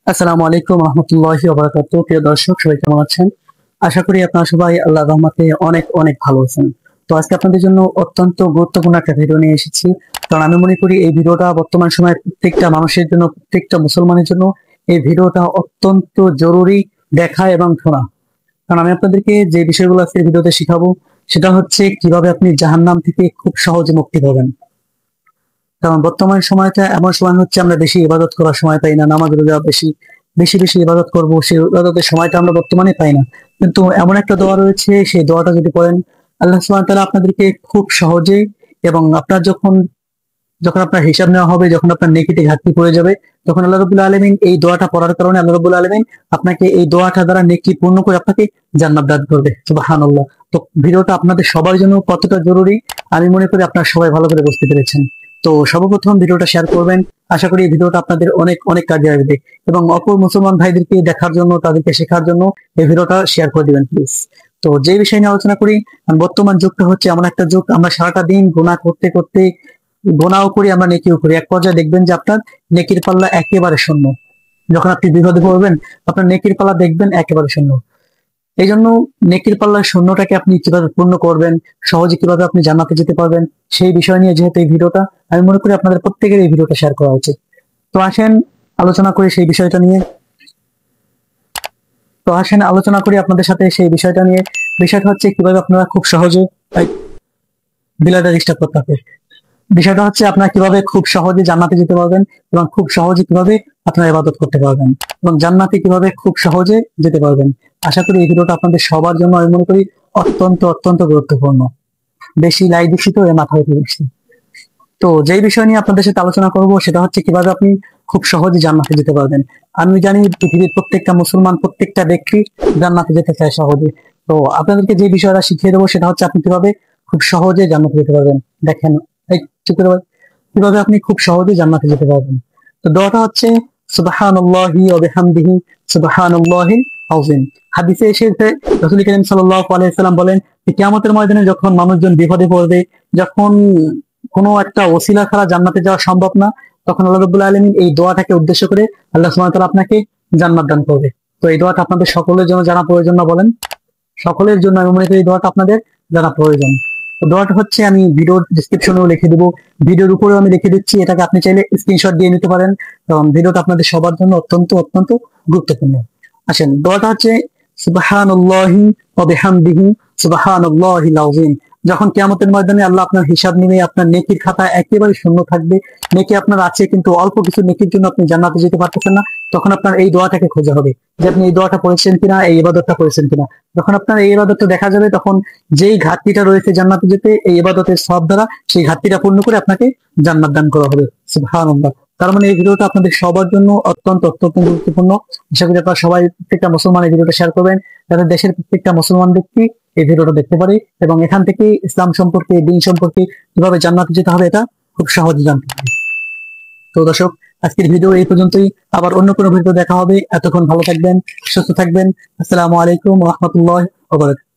আসসালামু আলাইকুম রহমতুল্লাহি ওয়া বারাকাতুহু। প্রিয় দর্শক, সবাই কেমন আছেন? আশা করি আপনারা সবাই আল্লাহর রহমতে অনেক অনেক ভালো আছেন। তো আজকে আপনাদের জন্য অত্যন্ত গুরুত্বপূর্ণ একটা ভিডিও নিয়ে এসেছি। কারণ আমি মনে করি এই ভিডিওটা বর্তমান সময়ে প্রত্যেকটা মানুষের জন্য, প্রত্যেকটা মুসলমানের জন্য এই ভিডিওটা অত্যন্ত জরুরি দেখা এবং শোনা। কারণ আমি আপনাদেরকে যে বিষয়গুলো আজকে ভিডিওতে শিখাবো সেটা হচ্ছে কিভাবে আপনি জাহান্নাম থেকে খুব সহজে মুক্তি পাবেন। কারণ বর্তমান সময়টা এমন সময় হচ্ছে আমরা বেশি ইবাদত করার সময় পাই না, নামাজ রোজা বেশি বেশি বেশি ইবাদত করবো, সেই ইবাদতের সময়টা আমরা বর্তমানে পাই না। কিন্তু এমন একটা দোয়া রয়েছে, সেই দোয়াটা যদি করেন আল্লাহ সুবহানাহু ওয়া তাআলা আপনাদেরকে খুব সহজে, এবং আপনার যখন যখন আপনার হিসাব নেওয়া হবে, যখন আপনার নেকিতে ঘাটতি পড়ে যাবে, তখন আল্লাহ রাব্বুল আলামিন এই দোয়াটা পড়ার কারণে আল্লাহ রাব্বুল আলামিন আপনাকে এই দোয়াটা দ্বারা নেকি পূর্ণ করে আপনাকে জান্নাত দান করবে। সুবহানাল্লাহ। তো ভিডিওটা আপনাদের সবার জন্য কতটা জরুরি আমি মনে করি আপনারা সবাই ভালো করে বুঝতে পেরেছেন। তো সর্বপ্রথম ভিডিওটা শেয়ার করবেন। আশা করি এই ভিডিওটা আপনাদের অনেক অনেক কাজে আসবে, এবং অপর মুসলমান ভাইদেরকে দেখার জন্য, তাদেরকে শেখার জন্য এই ভিডিওটা শেয়ার করে দিবেন প্লিজ। তো যে বিষয় নিয়ে আলোচনা করি, বর্তমান যুগটা হচ্ছে এমন একটা যুগ, আমরা সারাটা দিন গুনাহ করতে করতে, গোনাও করি আমরা, নেকিও করি, এক পর্যায়ে দেখবেন যে আপনার নেকির পাল্লা একেবারে শূন্য। যখন আপনি বিপদে পড়বেন আপনার নেকির পাল্লা দেখবেন একেবারে শূন্য। এই জন্য নেকির পাল্লার শূন্যটাকে আপনি কিভাবে পূর্ণ করবেন, সহজে কিভাবে আপনি জান্নাতে যেতে পারবেন, সেই বিষয় নিয়ে যেহেতু এই ভিডিওটা, আমি মনে করি আপনাদের প্রত্যেকের এই ভিডিওটা শেয়ার করা উচিত। তো আসেন আলোচনা করি সেই বিষয়টা নিয়ে। আলোচনা করি আপনাদের সাথে সেই বিষয়টা নিয়ে। বিষয়টা হচ্ছে কিভাবে আপনারা খুব সহজে বিলাদা ডিস্টার্ব করতে হবে। বিষয়টা হচ্ছে আপনারা কিভাবে খুব সহজে জান্নাতে যেতে পারবেন, এবং খুব সহজে কিভাবে আপনারা ইবাদত করতে পারবেন, এবং জান্নাতে কিভাবে খুব সহজে যেতে পারবেন। আশা করি এই ভিডিওটা আপনাদের সবার জন্য আমি মনে করি অত্যন্ত অত্যন্ত গুরুত্বপূর্ণ। বেশি লাইক দিচ্ছি তো এর মাথা উঠে গেছি। তো যেই বিষয় নিয়ে আপনাদের সাথে আলোচনা করব সেটা হচ্ছে কিভাবে আপনি খুব সহজে জান্নাতে যেতে পারবেন। আমি জানি পৃথিবীর প্রত্যেকটা মুসলমান, প্রত্যেকটা ব্যক্তি জান্নাতে যেতে চায় সহজে। তো আপনাদেরকে যে বিষয়টা শিখিয়ে দেবো সেটা হচ্ছে আপনি কিভাবে খুব সহজে জান্নাতে যেতে পারবেন। দেখেন, এই চুপ করে বল। কিভাবে আপনি খুব সহজে জান্নাতে যেতে পারবেন। তো দোয়াটা হচ্ছে সুবহানাল্লাহি ওয়া বিহামদিহি সুবহানাল্লাহিল আযীম। হাদিসে এসেছে রাসূল করিম সাল্লাল্লাহু আলাইহি ওয়াসাল্লাম বলেন যে কিয়ামতের ময়দানে যখন মানুষজন বিপদে পড়বে, যখন কোনো একটা ওসিলা ছাড়া জান্নাতে যাওয়া সম্ভব না, তখন আল্লাহ রাব্বুল আলামিন এই দোয়াটাকে উদ্দেশ্য করে আল্লাহ সুবহানাহু ওয়া তাআলা আপনাকে জান্নাত দান করবে। তো এই দোয়াটা আপনাদের সকলের জন্য জানা প্রয়োজন না বলেন? সকলের জন্য আমি মনে করি এই দোয়াটা আপনাদের জানা প্রয়োজন। তো দোয়াটা হচ্ছে, আমি ভিডিওর ডিসক্রিপশনেও লিখে দিব, ভিডিওর উপরেও আমি লিখে দিচ্ছি, এটাকে আপনি চাইলে স্ক্রিনশট দিয়ে নিতে পারেন, কারণ ভিডিওটা আপনাদের সবার জন্য অত্যন্ত অত্যন্ত গুরুত্বপূর্ণ। আসেন, দোয়াটা হচ্ছে সুবহানাল্লাহি ওয়া বিহামদিহি সুবহানাল্লাহিল আযীম। যখন কিয়ামতের ময়দানে আল্লাহ আপনার হিসাব নিবে, আপনার নেকির খাতা একেবারে শূন্য থাকবে, নেকি আপনার আছে কিন্তু অল্প কিছু নেকির জন্য আপনি জান্নাতে যেতে পারতেছেন না, তখন আপনার এই দোয়াটাকে খোঁজা হবে যে আপনি এই দোয়াটা করেছেন কিনা, এই ইবাদতটা করেছেন কিনা। যখন আপনার এই ইবাদতটা দেখা যাবে, তখন যেই ঘাটতিটা রয়েছে জান্নাতে যেতে, এই ইবাদতের সওয়াব দ্বারা সেই ঘাটতিটা পূর্ণ করে আপনাকে জান্নাত দান করা হবে। সুবহানাল্লাহ। তার মানে এই ভিডিওটা আপনাদের সবার জন্য অত্যন্ত অত্যন্ত গুরুত্বপূর্ণ। আশা করি আপনারা সবাই, প্রত্যেকটা মুসলমান এই ভিডিওটা শেয়ার করবেন, যাতে দেশের প্রত্যেকটা মুসলমান ব্যক্তি এই ভিডিওটা দেখতে পারে, এবং এখান থেকে ইসলাম সম্পর্কে, দ্বীন সম্পর্কে, কিভাবে জান্নাতে যেতে হবে এটা খুব সহজে জানতে পারে। তো দর্শক, আজকের ভিডিও এই পর্যন্তই। আবার অন্য কোনো ভিডিও দেখা হবে। এতক্ষণ ভালো থাকবেন, সুস্থ থাকবেন। আসসালামু আলাইকুম ওয়া রাহমাতুল্লাহি ওয়া বারাকাতুহু।